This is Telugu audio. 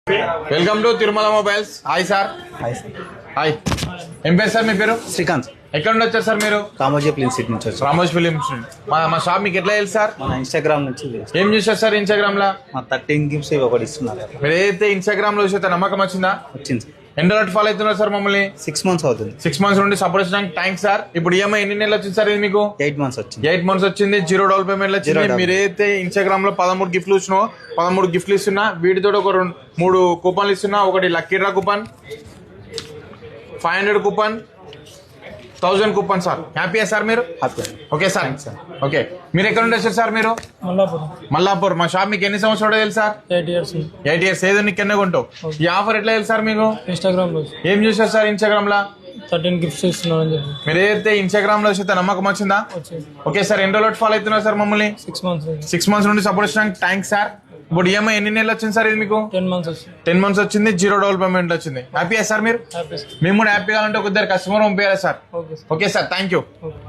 Welcome to Tirumala mobiles. Hi sir. Hi sir. Hi. ఏం పేరు సార్ మీ పేరు? శ్రీకాంత్. ఎక్కడ నుండి వచ్చారు సార్ మీరు? కామోజీ ఫిలిం సిటీ నుంచి వచ్చాం. రామోజ్ ఫిలిమ్స్. మా షాప్ మీకు ఎట్లా తెలుసు సార్? మన ఇన్స్టాగ్రామ్ నుంచి ఏం చూసారు సార్ ఇన్స్టాగ్రామ్ లా? మా 13 గిఫ్ట్స్ ఒకటి ఇస్తున్నారు. మీరు ఏదైతే ఇన్స్టాగ్రామ్ లో చూసే నమ్మకం వచ్చిందా? వచ్చింది సార్. ఎన్ని రోజులు ఫాలో అవుతున్నారు సార్ మమ్మల్ని? 6 months అవుతుంది. 6 months నుండి సపోర్ట్ చేయడానికి థ్యాంక్స్ సార్. ఇప్పుడు ఈఎంఐ ఎన్ని నెలలు వచ్చింది సార్ ఇది మీకు? 8 months వచ్చింది. 8 months వచ్చింది. 0 డౌన్ పేమెంట్ వచ్చింది. Zero down. మీరు ఏదైతే ఇన్స్టాగ్రామ్ లో 13 గిఫ్ట్లు ఇచ్చినో 13 గిఫ్ట్లు ఇస్తున్నా, వీటితో ఒక 3 కూపన్లు ఇస్తున్నా. ఒకటి lucky draw coupon, 500 coupon, 1000 coupon sir. హ్యాపీయా సార్ మీరు? హ్యాపీ. Okay sir. ఓకే, మీరు ఎక్కడ నుండి వచ్చారు సార్ మీరు? మల్లాపూర్. మా షాప్ మీకు ఎన్ని సంవత్సరాలు తెలుసు సార్? 8 years 8 years. ఏదో నీకు కింద కొంటావు. ఈ ఆఫర్ ఎట్లా తెలుసు సార్ మీకు? ఇన్స్టాగ్రామ్ లో ఏం చూసారు సార్ ఇన్స్టాగ్రామ్ లా? 13 గిఫ్ట్స్ ఇస్తున్నాను అని చెప్పి మీరు ఏదైతే ఇన్స్టాగ్రామ్ లో చూస్తే నమ్మకం వచ్చిందా? వచ్చింది. Okay sir. ఎన్ని రోజులు ఫాలో అవుతున్నారు సార్ మమ్మల్ని? 6 months 6 months నుండి సపోర్ట్ చేయడానికి థ్యాంక్స్ సార్. ఇప్పుడు ఈఎంఐ ఎన్ని నెలలు వచ్చింది సార్ ఇది మీకు? 10 months వచ్చింది. 10 months వచ్చింది. 0 డౌన్ పేమెంట్ వచ్చింది. హ్యాపీయా సార్ మీరు? హ్యాపీ. మేము కూడా హ్యాపీగా ఉంటే ఒక ఇద్దరు కస్టమర్ పంపించాలి sir. Okay sir. Okay sir, thank you. Okay.